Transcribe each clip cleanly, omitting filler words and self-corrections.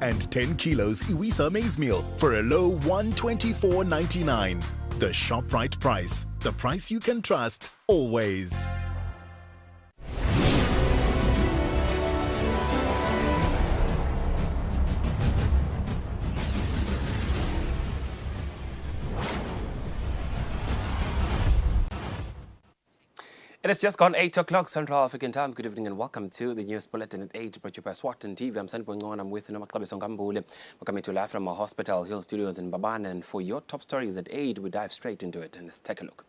and 10 kilos Iwisa maize meal for a low $124.99. The ShopRite price, the price you can trust always. It has just gone 8 o'clock Central African time. Good evening and welcome to the news bulletin at 8, brought to you by Eswatini TV. I'm Sandy on. I'm with Nomaktabi Songambule. We're coming to live from our Hospital Hill studios in Babana. And for your top stories at 8, we dive straight into it. And let's take a look.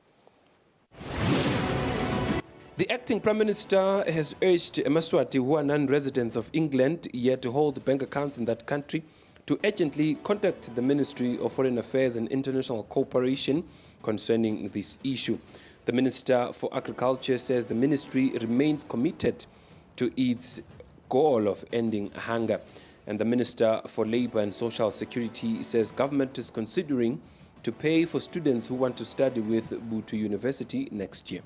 The acting Prime Minister has urged Eswatini, who are non-residents of England, yet to hold bank accounts in that country, to urgently contact the Ministry of Foreign Affairs and International Cooperation concerning this issue. The Minister for Agriculture says the ministry remains committed to its goal of ending hunger. And the Minister for Labour and Social Security says government is considering to pay for students who want to study with Butu University next year.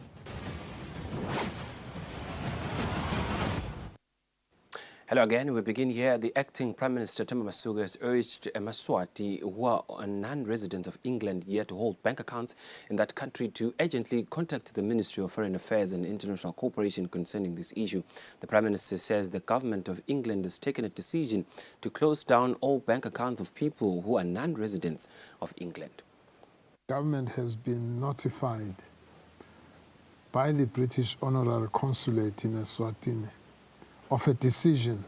Hello again. We begin here. The acting Prime Minister Themba Masuga has urged Eswatini, who are non-residents of England yet to hold bank accounts in that country, to urgently contact the Ministry of Foreign Affairs and International Cooperation concerning this issue. The Prime Minister says the government of England has taken a decision to close down all bank accounts of people who are non-residents of England. Government has been notified by the British Honorary Consulate in Eswatini of a decision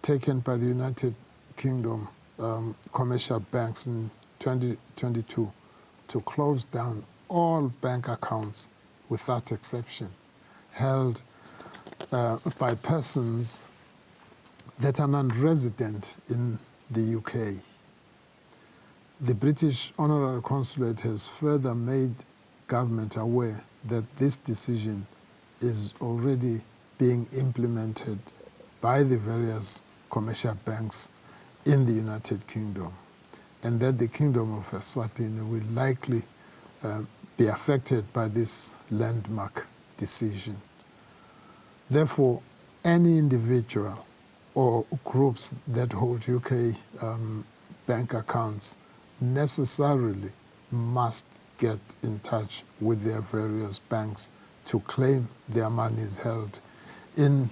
taken by the United Kingdom commercial banks in 2022 to close down all bank accounts without exception held by persons that are non-resident in the UK. The British Honorary Consulate has further made government aware that this decision is already being implemented by the various commercial banks in the United Kingdom, and that the Kingdom of Eswatini will likely be affected by this landmark decision. Therefore, any individual or groups that hold UK bank accounts necessarily must get in touch with their various banks to claim their monies held in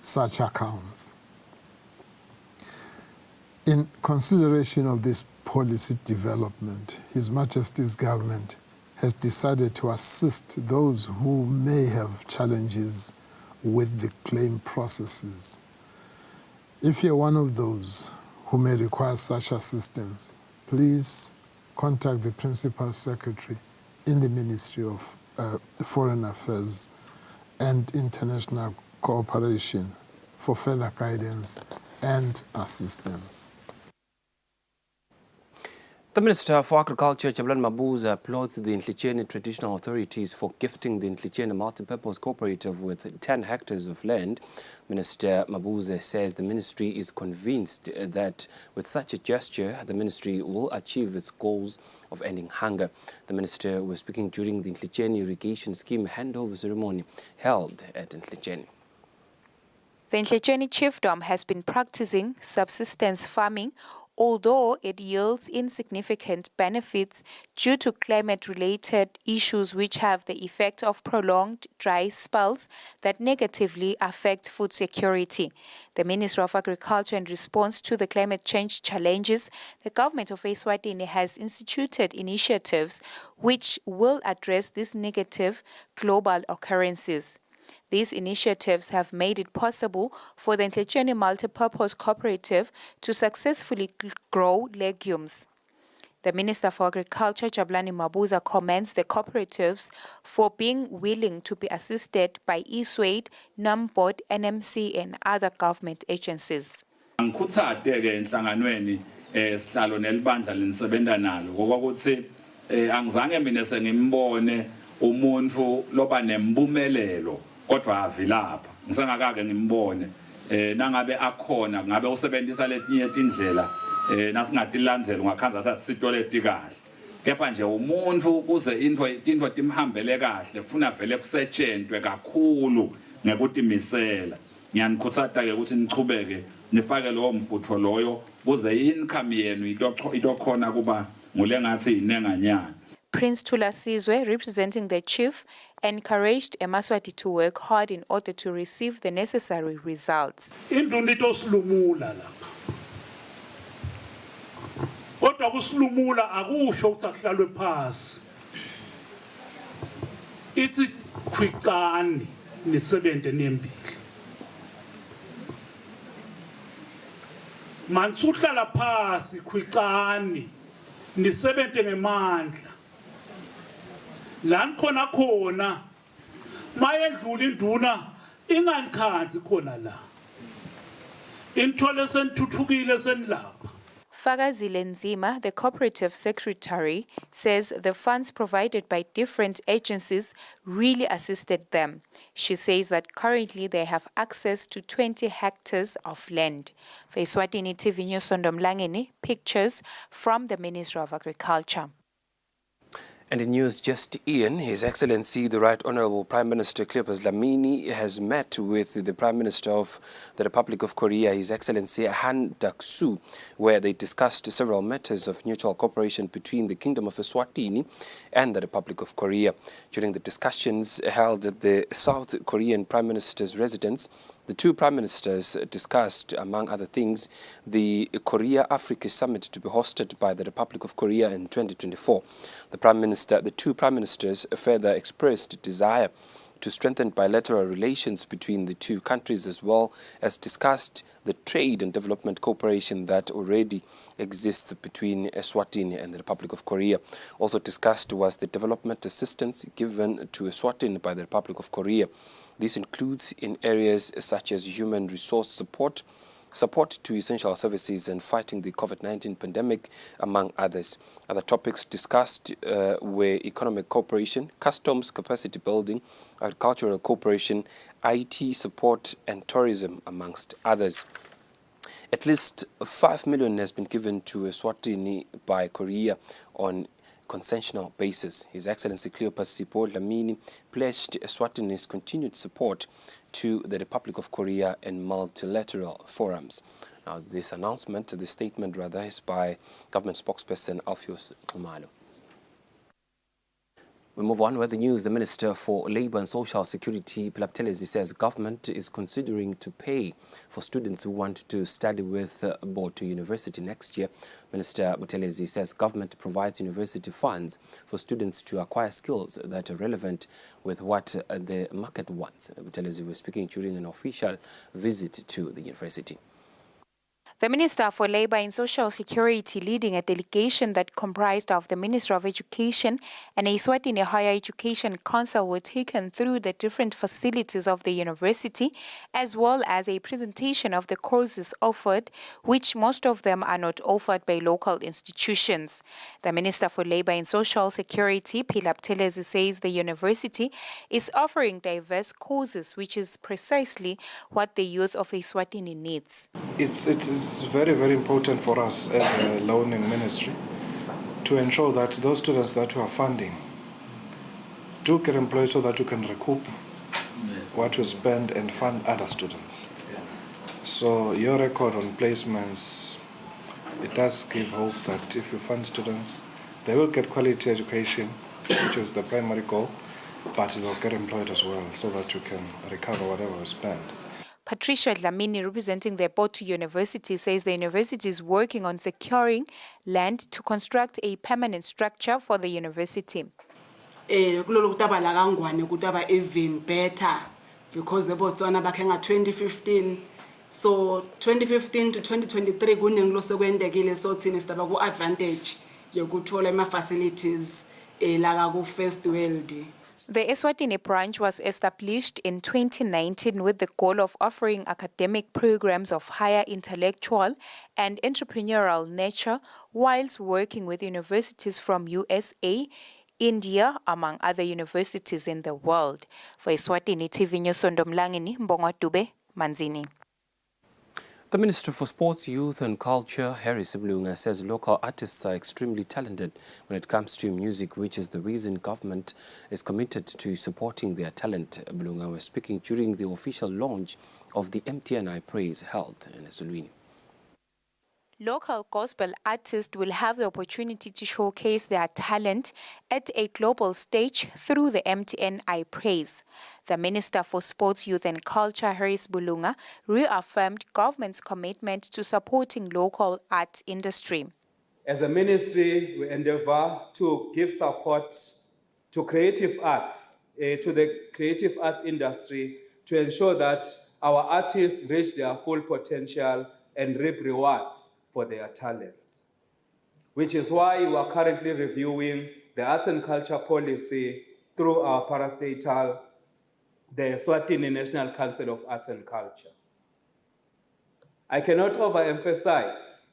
such accounts. In consideration of this policy development, His Majesty's government has decided to assist those who may have challenges with the claim processes. If you're one of those who may require such assistance, please contact the Principal Secretary in the Ministry of Foreign Affairs and International Cooperation for further guidance and assistance. The Minister for Agriculture, Jabulani Mabuza, applauds the Nhlicheni traditional authorities for gifting the Nhlicheni multi-purpose cooperative with 10 hectares of land. Minister Mabuza says the ministry is convinced that with such a gesture, the ministry will achieve its goals of ending hunger. The minister was speaking during the Nhlicheni irrigation scheme handover ceremony held at Nhlicheni. The Nhlicheni chiefdom has been practicing subsistence farming, although it yields insignificant benefits due to climate-related issues which have the effect of prolonged dry spells that negatively affect food security. The Minister of Agriculture, in response to the climate change challenges, the government of Eswatini has instituted initiatives which will address these negative global occurrences. These initiatives have made it possible for the Nhlicheni Multipurpose Cooperative to successfully grow legumes. The Minister for Agriculture, Jabulani Mabuza, commends the cooperatives for being willing to be assisted by eSwade, NAMBOD, NMC, and other government agencies. Ngikhuthade-ke enhlanganweni sihlalo nelibandla lenisebenza nalo ngokuthi angizange mina sengimbone umuntu loba nembumelelo kodwa avilapha ngisengakake ngimbone nangabe akhona ngabe usebenzisa letinye indlela nasingatilandzela ngakhanza sathi sitoleti kahle kepha nje umuntu ukuze into timhambele kahle kufuna vele kusetshentwe kakhulu ngekutimisela ngiyanikhuthaza ke ukuthi nichubeke nifake lowo mfutho loyo kuze income yenu itokhona kuba ngulengathi inenganyana. Prince Thulasizwe, representing the chief, encouraged eMaswati to work hard in order to receive the necessary results. Induna into silumula lapha. Kodwa kusilumula akusho ukuthi akuhlalwe phasi. Ithi khwiqani nisebenze nembili. Mansuhlala phasi khwiqani nisebenze ngemandla. Lan khona mayendlula induna inganikhanzi khona la. Inthole senthuthukile senilapha. Fagazile Nzima, the cooperative secretary, says the funds provided by different agencies really assisted them. She says that currently they have access to 20 hectares of land. For Eswatini TV News, Sondomlangeni, pictures from the Ministry of Agriculture. And in news just in, His Excellency, the Right Honorable Prime Minister Cleopas Dlamini has met with the Prime Minister of the Republic of Korea, His Excellency Han Duck-soo, where they discussed several matters of mutual cooperation between the Kingdom of Eswatini and the Republic of Korea. During the discussions held at the South Korean Prime Minister's residence, the two prime ministers discussed, among other things, the Korea-Africa Summit to be hosted by the Republic of Korea in 2024. The two prime ministers further expressed desire to strengthen bilateral relations between the two countries, as well as discussed the trade and development cooperation that already exists between Eswatini and the Republic of Korea. Also discussed was the development assistance given to Eswatini by the Republic of Korea. This includes in areas such as human resource support to essential services, and fighting the COVID-19 pandemic, among others. Other topics discussed were economic cooperation, customs capacity building, agricultural cooperation, IT support, and tourism, amongst others. At least 5 million has been given to Eswatini by Korea on concessional basis. His Excellency Cleopas Sipho Dlamini pledged Eswatini's continued support to the Republic of Korea in multilateral forums. Now, this statement is by government spokesperson Alpheus Khumalo. We move on with the news. The Minister for Labour and Social Security, Philip Telezi, says government is considering to pay for students who want to study with Boto University next year. Minister Buthelezi says government provides university funds for students to acquire skills that are relevant with what the market wants. Buthelezi was speaking during an official visit to the university. The Minister for Labour and Social Security, leading a delegation that comprised of the Minister of Education and a Eswatini Higher Education Council, were taken through the different facilities of the university, as well as a presentation of the courses offered, which most of them are not offered by local institutions. The Minister for Labour and Social Security, Philip Telezi, says the university is offering diverse courses, which is precisely what the youth of Eswatini needs. It is very, very important for us as a learning ministry to ensure that those students that we are funding do get employed so that we can recoup what we spend and fund other students. So your record on placements, it does give hope that if you fund students, they will get quality education, which is the primary goal, but they'll get employed as well so that you can recover whatever we spend. Patricia Dlamini, representing the Boto University, says the university is working on securing land to construct a permanent structure for the university. Kulolu kutaba la kangwane kutaba even better because the Botswana back in 2015. So 2015 to 2023 kuningi losekwendekile so thina sidaba ku advantage yokuthola ama facilities la ku First World. The Eswatini branch was established in 2019 with the goal of offering academic programs of higher intellectual and entrepreneurial nature, whilst working with universities from USA, India, among other universities in the world. For Eswatini TV News, Sondomlangeni, Mbongwa Dube, Manzini. The Minister for Sports, Youth and Culture, Harry Siblunga, says local artists are extremely talented when it comes to music, which is the reason government is committed to supporting their talent. Blunga was speaking during the official launch of the MTN Praise held in Eswatini. Local gospel artists will have the opportunity to showcase their talent at a global stage through the MTN Praise. The Minister for Sports, Youth and Culture, Harris Bulunga, reaffirmed government's commitment to supporting local art industry. As a ministry, we endeavor to give support to creative arts, to the creative arts industry, to ensure that our artists reach their full potential and reap rewards for their talents. Which is why we are currently reviewing the arts and culture policy through our parastatal, the Eswatini National Council of Arts and Culture. I cannot overemphasize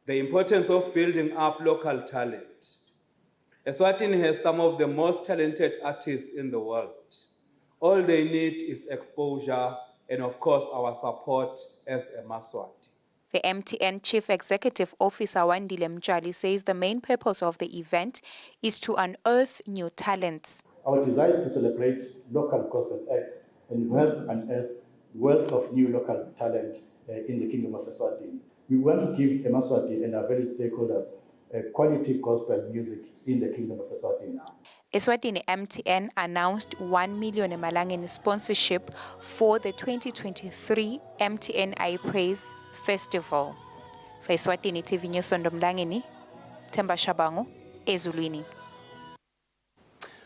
the importance of building up local talent. Eswatini has some of the most talented artists in the world. All they need is exposure and, of course, our support as a Maswati. The MTN Chief Executive Officer Wandile Mjali says the main purpose of the event is to unearth new talents. Our desire is to celebrate local gospel acts and help unearth wealth of new local talent in the Kingdom of Eswatini. We want to give Eswatini and our various stakeholders quality gospel music in the Kingdom of Eswatini. Eswatini MTN announced 1 million emalangeni sponsorship for the 2023 MTN Praise Festival. For Eswatini TV News Sondomlangeni, Themba Shabangu, Ezulwini.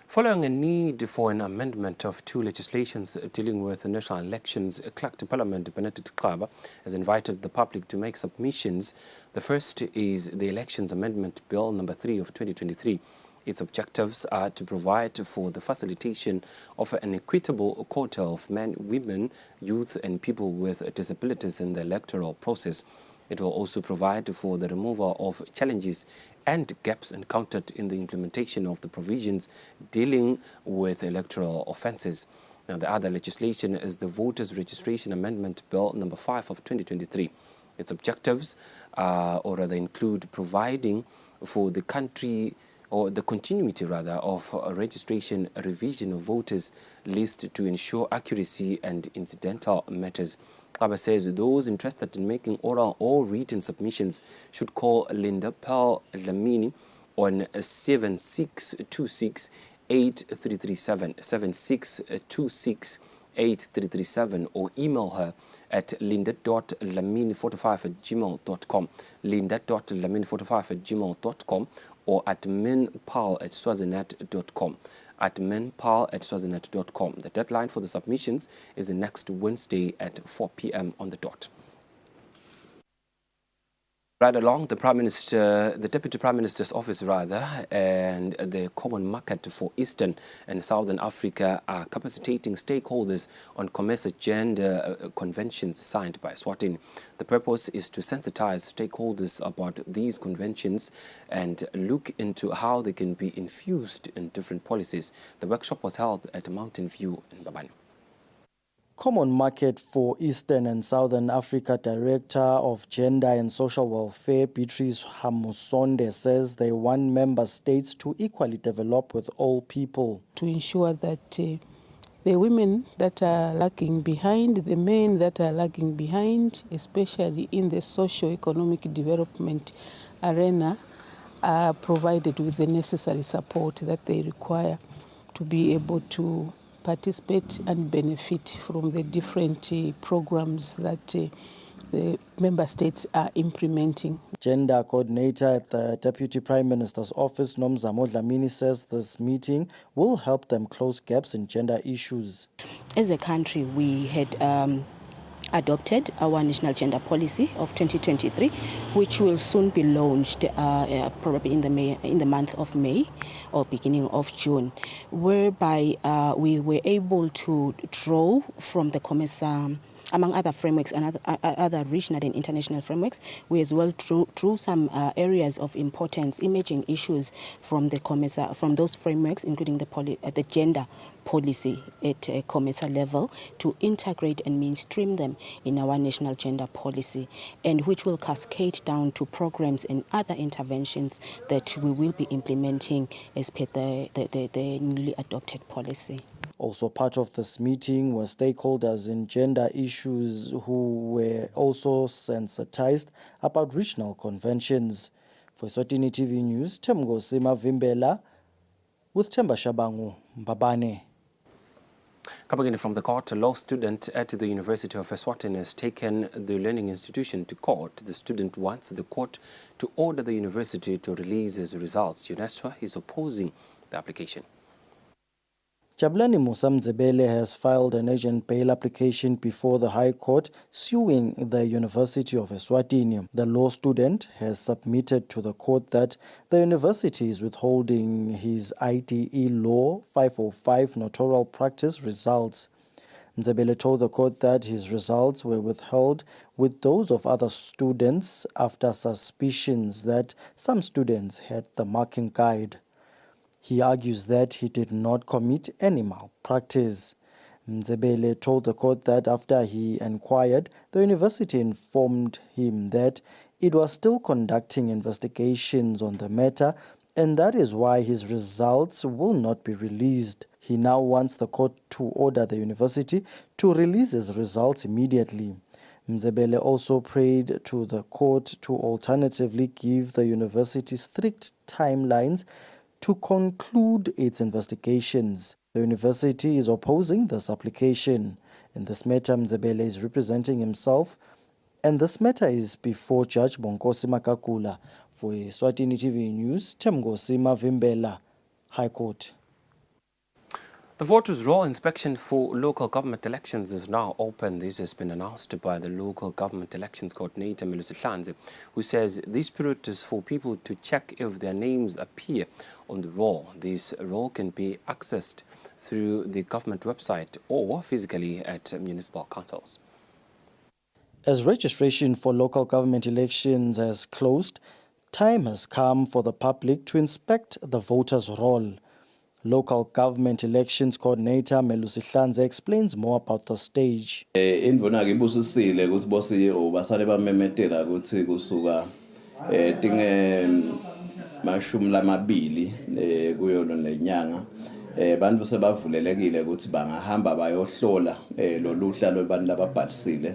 Following a need for an amendment of two legislations dealing with the national elections, Clerk to Parliament Benedict Xaba has invited the public to make submissions. The first is the Elections Amendment Bill number 3 of 2023. Its objectives are to provide for the facilitation of an equitable quota of men, women, youth and people with disabilities in the electoral process. It will also provide for the removal of challenges and gaps encountered in the implementation of the provisions dealing with electoral offences. Now, the other legislation is the Voters Registration Amendment Bill number 5 of 2023. Its objectives include providing for the continuity of a registration revision of voters list to ensure accuracy and incidental matters. Xaba says those interested in making oral or written submissions should call Linda Pearl Lamini on 7626 8337 7626-8337 or email her at linda.lamini45@gmail.com, linda.lamini45@gmail.com or at minpal@swazinet.com, at minpal@swazinet.com. The deadline for the submissions is next Wednesday at 4 p.m. on the dot. Right along, the Deputy Prime Minister's office and the Common Market for Eastern and Southern Africa are capacitating stakeholders on commerce agenda conventions signed by Eswatini. The purpose is to sensitize stakeholders about these conventions and look into how they can be infused in different policies. The workshop was held at Mountain View in Babani. Common Market for Eastern and Southern Africa Director of Gender and Social Welfare, Beatrice Hamusonde, says they want member states to equally develop with all people. To ensure that the women that are lagging behind, the men that are lagging behind, especially in the socio-economic development arena, are provided with the necessary support that they require to be able to participate and benefit from the different programs that the member states are implementing. Gender coordinator at the Deputy Prime Minister's office, Nomzamo Dlamini, says this meeting will help them close gaps in gender issues. As a country, we had adopted our national gender policy of 2023, which will soon be launched probably in the month of May or beginning of June, whereby we were able to draw from the commerce among other frameworks and other regional and international frameworks. We as well drew some areas of importance, emerging issues from the COMESA, from those frameworks, including the gender policy at COMESA level, to integrate and mainstream them in our national gender policy, and which will cascade down to programs and other interventions that we will be implementing as per the newly adopted policy. Also part of this meeting were stakeholders in gender issues who were also sensitized about regional conventions. For Eswatini TV News, Temgosi Mavimbela with Themba Shabangu, Mbabane. Coming in from the court, a law student at the University of Eswatini has taken the learning institution to court. The student wants the court to order the university to release his results. UNESCO is opposing the application. Jabulani Musa Mzebele has filed an urgent bail application before the High Court suing the University of Eswatini. The law student has submitted to the court that the university is withholding his ITE Law 505 notarial practice results. Mzebele told the court that his results were withheld with those of other students after suspicions that some students had the marking guide. He argues that he did not commit any malpractice. Mzebele told the court that after he inquired, the university informed him that it was still conducting investigations on the matter, and that is why his results will not be released. He now wants the court to order the university to release his results immediately. Mzebele also prayed to the court to alternatively give the university strict timelines to conclude its investigations. The university is opposing this application. In this matter, Mzebele is representing himself, and this matter is before Judge Bonkosi Makakula. For Eswatini TV News, Temgosi Mavimbela, High Court. The voters' roll inspection for local government elections is now open. This has been announced by the local government elections coordinator, Melusihlanze, who says this period is for people to check if their names appear on the roll. This roll can be accessed through the government website or physically at municipal councils. As registration for local government elections has closed, time has come for the public to inspect the voters' roll. Local Government Elections Coordinator Melusihlanze explains more about the stage. Indvuna ngibusisile ukuthi bosi basale bamemetela ukuthi kusuka tinge mashumi lamabili kuyo lenyanga bantu sebavulelekile ukuthi bangahamba bayohlola loluhla lwabantu lababhalisile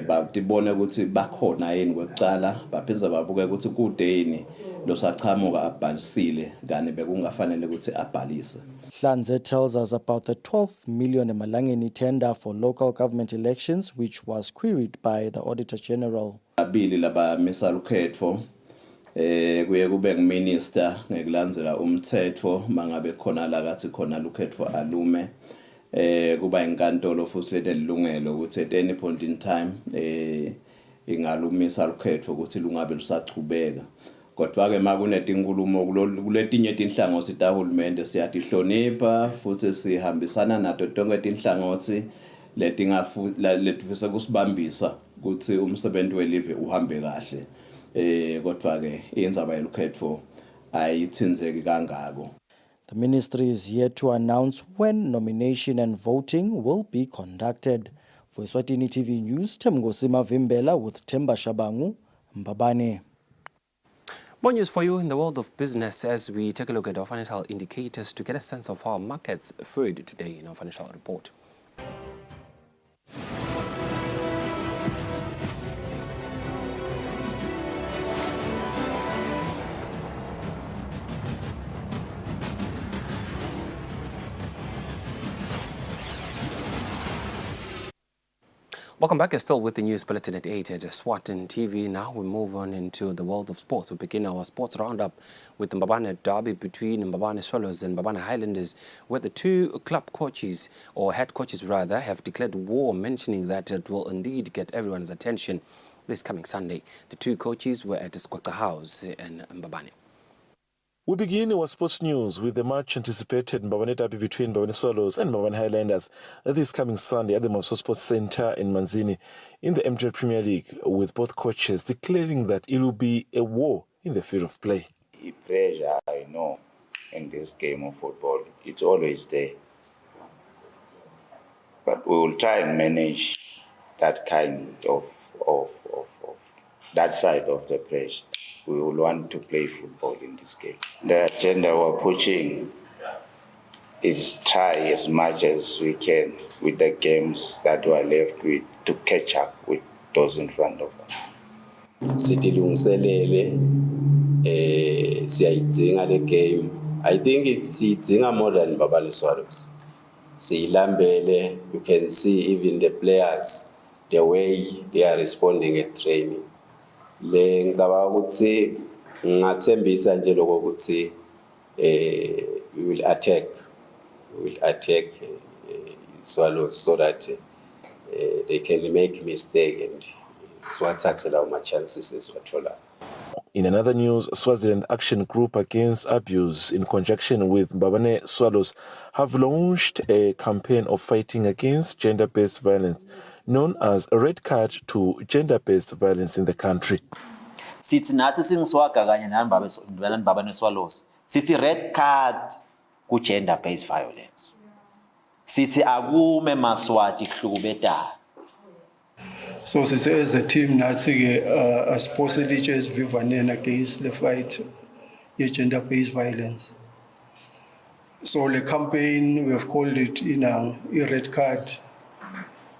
batibone ukuthi bakhona yini kwecala baphindza babuke ukuthi kude yini losachamuka abhalisile kani bekungafanele ukuthi abhalise. Hlanze tells us about the 12 million emalangeni tender for local government elections, which was queried by the Auditor General. Abili laba misalukhetfo kuye kube nguminister ngekulandzela umthetho mangabe khona la kathi khona lukhetfo alume kuba inkantolo futhi letelilungelo ukuthi at any point in time ingalumisa lukhetfo ukuthi lungabe lusachubeka. Kodwa ke makunezinkulumo kuletinye tinhlangothi tahulumende siyatihlonipha futhi sihambisana nato tonke tinhlangothi letifisa kusibambisa ukuthi umsebenzi welive uhambe kahle kodwa ke indzaba yelukhetfo ayithinzeki kangako. The ministry is yet to announce when nomination and voting will be conducted. For Eswatini TV News, Temgosi Mavimbela with Themba Shabangu, Mbabane. More news for you in the world of business as we take a look at our financial indicators to get a sense of how markets fared today in our financial report. Welcome back. You're still with the news bulletin at 8 at Eswatini TV. Now we move on into the world of sports. We begin our sports roundup with the Mbabane derby between Mbabane Swallows and Mbabane Highlanders, where the two club coaches, or head coaches rather, have declared war, mentioning that it will indeed get everyone's attention this coming Sunday. The two coaches were at Esquaka House in Mbabane. We begin our sports news with the much anticipated Mbabane derby between Mbabane Swallows and Mbabane Highlanders this coming Sunday at the Maso Sports Centre in Manzini in the MTN Premier League, with both coaches declaring that it will be a war in the field of play. The pressure, I know, in this game of football, it's always there. But we will try and manage that kind of that side of the pressure. We will want to play football in this game. The agenda we're pushing is try as much as we can with the games that we are left with to catch up with those in front of us. Siyayidzinga le game. I think it's more than Mbabane Swallows. Siyilambele, you can see even the players, the way they are responding at training. Le ngicabanga ukuthi ngathembisa nje lokho ukuthi we will attack Swallows so that they can make mistake and swathathe lawo ma chances esiwathola. In another news, Swaziland Action Group Against Abuse, in conjunction with Mbabane Swallows, have launched a campaign of fighting against gender-based violence, known as a red card to gender-based violence in the country. Sithi nathi singiswaga kanye Mbabane Swallows. Sithi red card ku gender-based violence. Sithi akume maswati kuhlukubetana. So as a team, nathi as possibilities vivanen against the fight gender-based violence. So the campaign we have called it a red card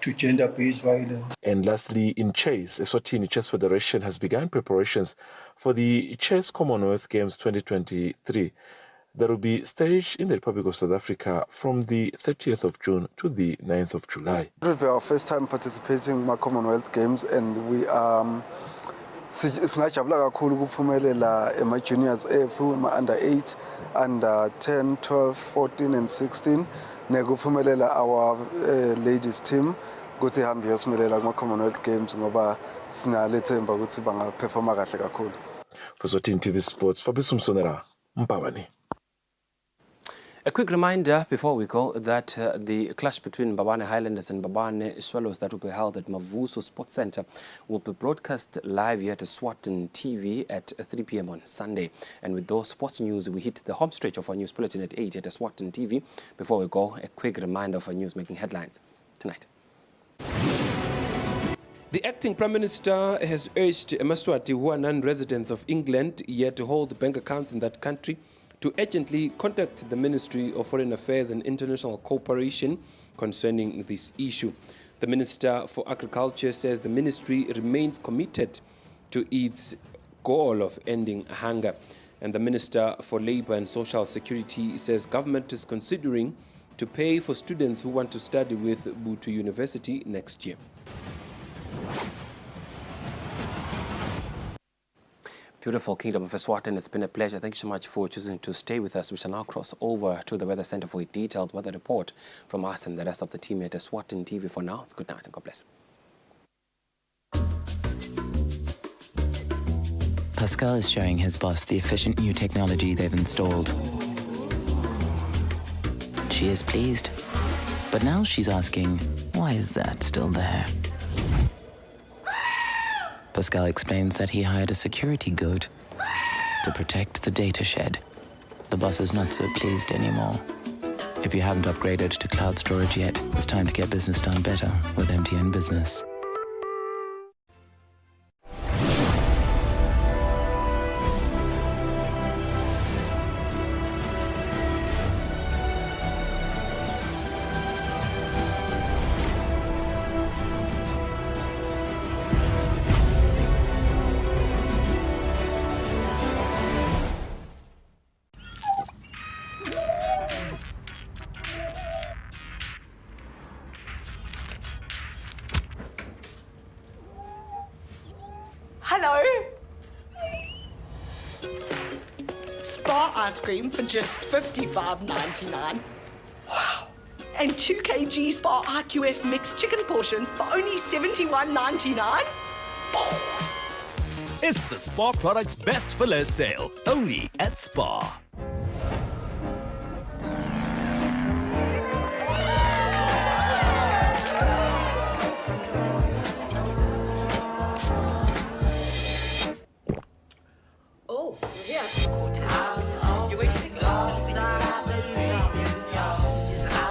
to gender-based violence. And lastly, in chess, Eswatini Chess Federation has begun preparations for the Chess Commonwealth Games 2023 that will be staged in the Republic of South Africa from the 30th of June to the 9th of July. It will be our first time participating in the Commonwealth Games, and we singajabula kakhulu ukuphumelela ema-juniors ethu, under 8, under 10, 12, 14 and 16, nekuphumelela our ladies team ukuthi ihambe yosmelela kuma-Commonwealth Games ngoba sinalo ithemba ukuthi bangaperforma kahle kakhulu. For Eswatini TV Sports, Fabrice Msonera, Mbabane. A quick reminder before we go that the clash between Mbabane Highlanders and Mbabane Swallows that will be held at Mavuso Sports Centre will be broadcast live here at Eswatini TV at 3 p.m. on Sunday. And with those sports news, we hit the home stretch of our news bulletin at 8 at Eswatini TV. Before we go, a quick reminder of our news making headlines tonight. The acting Prime Minister has urged Eswatini, who are non-residents of England yet hold bank accounts in that country, to urgently contact the Ministry of Foreign Affairs and International Cooperation concerning this issue. The Minister for Agriculture says the ministry remains committed to its goal of ending hunger. And the Minister for Labour and Social Security says government is considering to pay for students who want to study with Butu University next year. Beautiful Kingdom of Eswatini, it's been a pleasure. Thank you so much for choosing to stay with us. We shall now cross over to the Weather Center for a detailed weather report from us and the rest of the team at Eswatini TV. For now, it's good night and God bless. Pascal is showing his boss the efficient new technology they've installed. She is pleased, but now she's asking, why is that still there? Pascal explains that he hired a security guard to protect the data shed. The boss is not so pleased anymore. If you haven't upgraded to cloud storage yet, it's time to get business done better with MTN Business. Hello. Spa ice cream for just $55.99. Wow. And 2 kg Spa RQF mixed chicken portions for only $71.99. It's the Spar Products Best for Less sale, only at Spar.